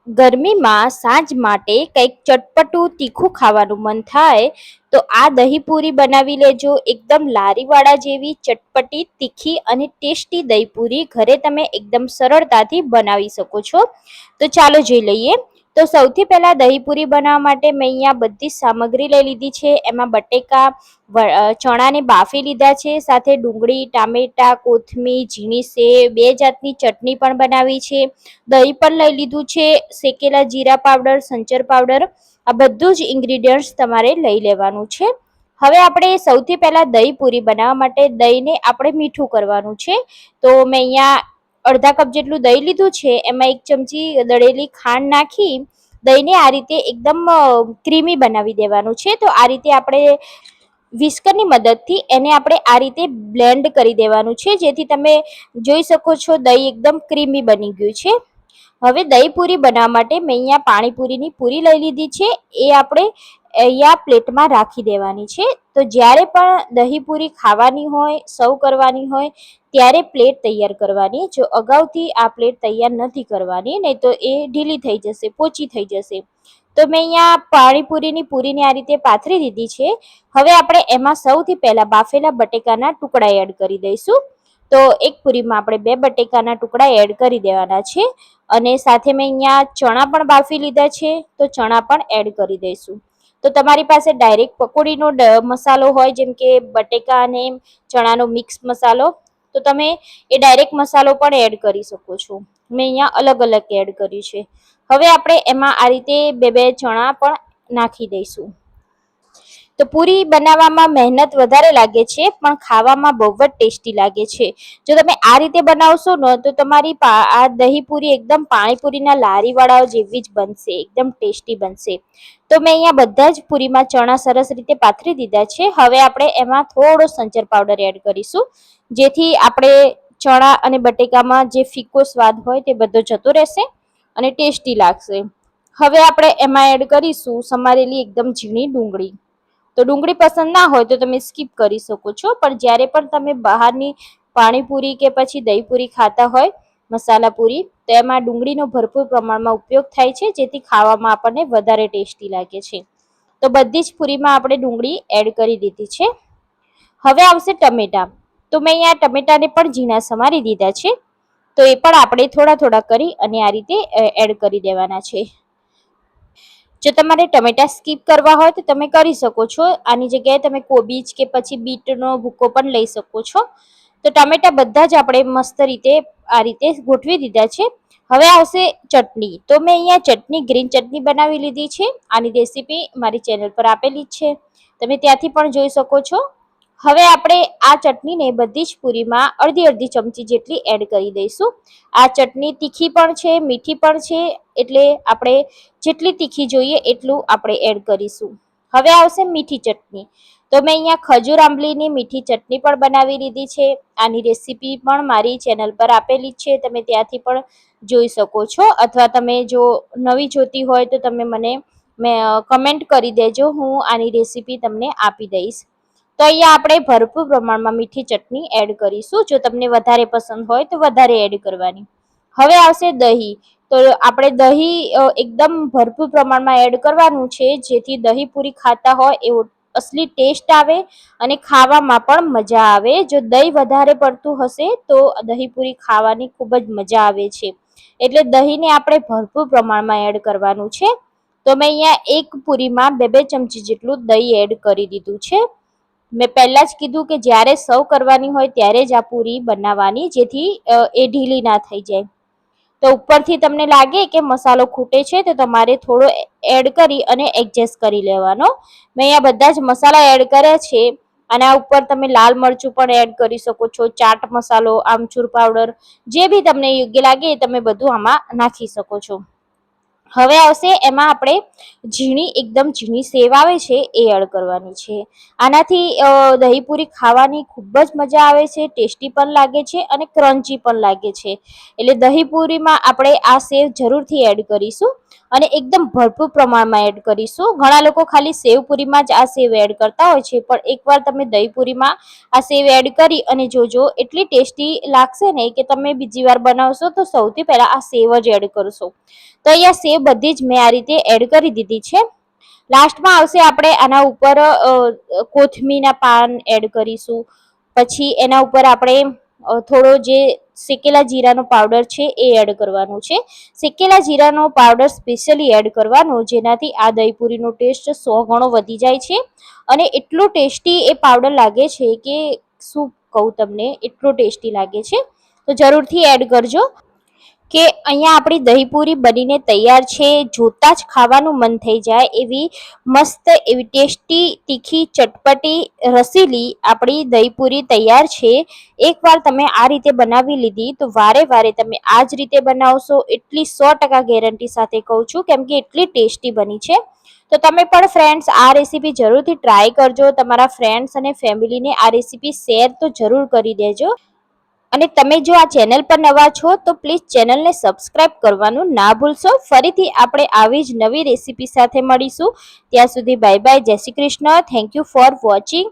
ગરમીમાં સાંજ માટે કંઈક ચટપટું તીખું ખાવાનું મન થાય તો આ દહીં પૂરી બનાવી લેજો. એકદમ લારીવાળા જેવી ચટપટી તીખી અને ટેસ્ટી દહીં પૂરી ઘરે તમે એકદમ સરળતાથી બનાવી શકો છો. તો ચાલો જોઈ લઈએ. તો સૌથી પહેલા દહીં પૂરી બનાવવા માટે મેં અહીંયા બધી સામગ્રી લઈ લીધી છે. એમાં બટેકા, ચણાને બાફી લીધા છે, સાથે ડુંગળી, ટામેટા, કોથમીર, ઝીણી સેવ, બે જાતની ચટણી પણ બનાવી છે, દહીં પણ લઈ લીધું છે, શેકેલા જીરા પાવડર, સંચર પાવડર, આ બધું જ ઇન્ગ્રીડિયન્ટ્સ તમારે લઈ લેવાનું છે. હવે આપણે સૌથી પહેલા દહીં પૂરી બનાવવા માટે દહીંને આપણે મીઠું કરવાનું છે. તો મેં અહીંયા અડધા કપ જેટલું દહીં લીધું છે. એમાં 1 ચમચી દળેલી ખાંડ નાખી દહીંને આ રીતે એકદમ ક્રીમી બનાવી દેવાનું છે. તો આ રીતે આપણે વિસ્કરની મદદથી એને આપણે આ રીતે બ્લેન્ડ કરી દેવાનું છે, જેથી તમે જોઈ શકો છો દહીં એકદમ ક્રીમી બની ગયું છે. હવે દહીં પૂરી બનાવવા માટે મેં અહીંયા પાણીપુરીની પૂરી લઈ લીધી છે. એ આપણે અહીંયા પ્લેટમાં રાખી દેવાની છે. તો જ્યારે પણ દહીં પૂરી ખાવાની હોય, સર્વ કરવાની હોય ત્યારે પ્લેટ તૈયાર કરવાની. જો અગાઉથી આ પ્લેટ તૈયાર નથી કરવાની, નહીં તો એ ઢીલી થઈ જશે, પોચી થઈ જશે. તો મેં અહીંયા પાણીપુરીની પૂરીને આ રીતે પાથરી દીધી છે. હવે આપણે એમાં સૌથી પહેલા બાફેલા બટેકાના ટુકડા એડ કરી દઈશું. તો એક પૂરીમાં આપણે 2 બટેકાના ટુકડા એડ કરી દેવાના છે, અને સાથે મેં અહીંયા ચણા પણ બાફી લીધા છે, તો ચણા પણ એડ કરી દઈશું. તો તમારી પાસે ડાયરેક્ટ પકોડીનો મસાલો હોય, જેમ કે બટેકા અને ચણાનો મિક્સ મસાલો, તો તમે એ ડાયરેક્ટ મસાલો પણ એડ કરી શકો છો. મેં અહીંયા અલગ અલગ એડ કર્યું છે. હવે આપણે એમાં આ રીતે 2 ચણા પણ નાખી દઈશું. તો પૂરી બનાવવામાં મહેનત વધારે લાગે છે, પણ ખાવામાં બહુ જ ટેસ્ટી લાગે છે. જો તમે આ રીતે બનાવશો ને તો તમારી આ દહીં પૂરી એકદમ પાણીપુરીના લારીવાળાઓ જેવી જ બનશે, એકદમ ટેસ્ટી બનશે. તો મેં અહીંયા બધા જ પૂરીમાં ચણા સરસ રીતે પાથરી દીધા છે. હવે આપણે એમાં થોડો સંચર પાવડર એડ કરીશું, જેથી આપણે ચણા અને બટેકામાં જે ફીકો સ્વાદ હોય તે બધો જતો રહેશે અને ટેસ્ટી લાગશે. હવે આપણે એમાં એડ કરીશું સમારેલી એકદમ ઝીણી ડુંગળી. તો ડુંગળી પસંદ ના હોય તો તમે સ્કીપ કરી શકો છો, પણ જ્યારે પણ તમે બહારની પાણીપુરી કે પછી દહીં પૂરી ખાતા હોય, મસાલા પૂરી, તો એમાં ડુંગળીનો ભરપૂર પ્રમાણમાં ઉપયોગ થાય છે, જેથી ખાવામાં આપણને વધારે ટેસ્ટી લાગે છે. તો બધી જ પૂરીમાં આપણે ડુંગળી એડ કરી દીધી છે. હવે આવશે ટમેટા. તો મેં અહીંયા ટમેટાને પણ ઝીણા સમારી દીધા છે. તો એ પણ આપણે થોડા થોડા કરી અને આ રીતે એડ કરી દેવાના છે. જો તમારે ટમેટા સ્કીપ કરવા હોય તો તમે કરી શકો છો. આની જગ્યાએ તમે કોબીજ કે પછી બીટનો ભૂકો પણ લઈ શકો છો. તો ટમેટા બધા જ આપણે મસ્ત રીતે આ રીતે ગોઠવી દીધા છે. હવે આવશે ચટણી. તો મેં અહીંયા ચટણી, ગ્રીન ચટણી બનાવી લીધી છે. આની રેસીપી મારી ચેનલ પર આપેલી જ છે, તમે ત્યાંથી પણ જોઈ શકો છો. હવે આપણે આ ચટણીને બધી જ પૂરીમાં અડધી અડધી ચમચી જેટલી એડ કરી દઈશું. આ ચટણી તીખી પણ છે, મીઠી પણ છે, એટલે આપણે જેટલી તીખી જોઈએ એટલું આપણે એડ કરીશું. હવે આવશે મીઠી ચટણી. તો મેં અહીંયા ખજૂર આંબલીની મીઠી ચટણી પણ બનાવી લીધી છે. આની રેસીપી પણ મારી ચેનલ પર આપેલી જ છે, તમે ત્યાંથી પણ જોઈ શકો છો, અથવા તમે જો નવી જોતી હોય તો તમે મને કમેન્ટ કરી દેજો, હું આની રેસીપી તમને આપી દઈશ. તો અહીંયા આપણે ભરપૂર પ્રમાણમાં મીઠી ચટણી એડ કરીશું. જો તમને વધારે પસંદ હોય તો વધારે એડ કરવાની. હવે આવશે દહીં. તો આપણે દહીં એકદમ ભરપૂર પ્રમાણમાં એડ કરવાનું છે, જેથી દહીં પૂરી ખાતા હોય એવો અસલી ટેસ્ટ આવે અને ખાવામાં પણ મજા આવે. જો દહીં વધારે પડતું હશે તો દહીં પૂરી ખાવાની ખૂબ જ મજા આવે છે, એટલે દહીંને આપણે ભરપૂર પ્રમાણમાં એડ કરવાનું છે. તો મેં અહીંયા એક પૂરીમાં 2 ચમચી જેટલું દહીં એડ કરી દીધું છે. મેં પહેલા જ કીધું કે જ્યારે સર્વ કરવાની હોય ત્યારે જ આ પૂરી બનાવવાની, જેથી એ ઢીલી ના થઈ જાય. તો ઉપરથી તમને લાગે કે મસાલો ખૂટે છે તો તમારે થોડો એડ કરી અને એડજસ્ટ કરી લેવાનો. મેં અહીંયા બધા જ મસાલા એડ કર્યા છે. આના ઉપર તમે લાલ મરચું પણ એડ કરી શકો છો, ચાટ મસાલો, આમચૂર પાવડર, જે બી તમને યોગ્ય લાગે એ તમે બધું આમાં નાખી શકો છો. હવે આવશે એમાં આપણે એકદમ ઝીણી સેવ આવે છે એ એડ કરવાની છે. આનાથી દહીં પૂરી ખાવાની ખૂબ જ મજા આવે છે, ટેસ્ટી પણ લાગે છે અને ક્રન્ચી પણ લાગે છે. એટલે દહીં પૂરીમાં આપણે આ સેવ જરૂરથી એડ કરીશું. અને એકદમ ભરપૂર પ્રમાણમાં એડ કરીશું. ઘણા લોકો ખાલી સેવ પૂરીમાં જ આ સેવ એડ કરતા હોય છે, પણ એકવાર તમે દહીં પૂરીમાં આ સેવ એડ કરી અને જોજો, એટલી ટેસ્ટી લાગશે ને કે તમે બીજી વાર બનાવશો તો સૌથી પહેલા આ સેવ જ એડ કરશો. તો અહીંયા સેવ બધી જ મેં આ રીતે એડ કરી દીધી છે. લાસ્ટમાં આવશે આપણે આના ઉપર કોથમીરના પાન એડ કરીશું. પછી એના ઉપર આપણે થોડો જે શેકેલા જીરાનો પાવડર છે એ એડ કરવાનું છે. શેકેલા જીરાનો પાવડર સ્પેશિયલી એડ કરવાનો, જેનાથી આ દહીંપૂરીનો ટેસ્ટ 100 ગણો વધી જાય છે અને એટલું ટેસ્ટી એ પાવડર લાગે છે કે શું કહું તમને, એટલું ટેસ્ટી લાગે છે. તો જરૂરથી એડ કરજો. કે અહીંયા આપણી દહીંપૂરી બનીને તૈયાર છે. જોતા જ ખાવાનું મન થઈ જાય એવી મસ્ત, એવી ટેસ્ટી, તીખી, ચટપટી, રસીલી આપણી દહીંપૂરી તૈયાર છે. એકવાર તમે આ રીતે બનાવી લીધી તો વારે વારે તમે આ જ રીતે બનાવશો, એટલી 100% ગેરંટી સાથે કહું છું, કેમ કે એટલી ટેસ્ટી બની છે. તો તમે પણ ફ્રેન્ડ્સ આ રેસીપી જરૂરથી ટ્રાય કરજો. તમારા ફ્રેન્ડ્સ અને ફેમિલીને આ રેસીપી શેર તો જરૂર કરી દેજો. અને તમે જો આ ચેનલ પર નવા છો તો પ્લીઝ ચેનલને સબસ્ક્રાઇબ કરવાનું ના ભૂલશો. ફરીથી આપણે આવી જ નવી રેસીપી સાથે મળીશું. ત્યાં સુધી બાય બાય, જય Shri Krishna. Thank you for watching.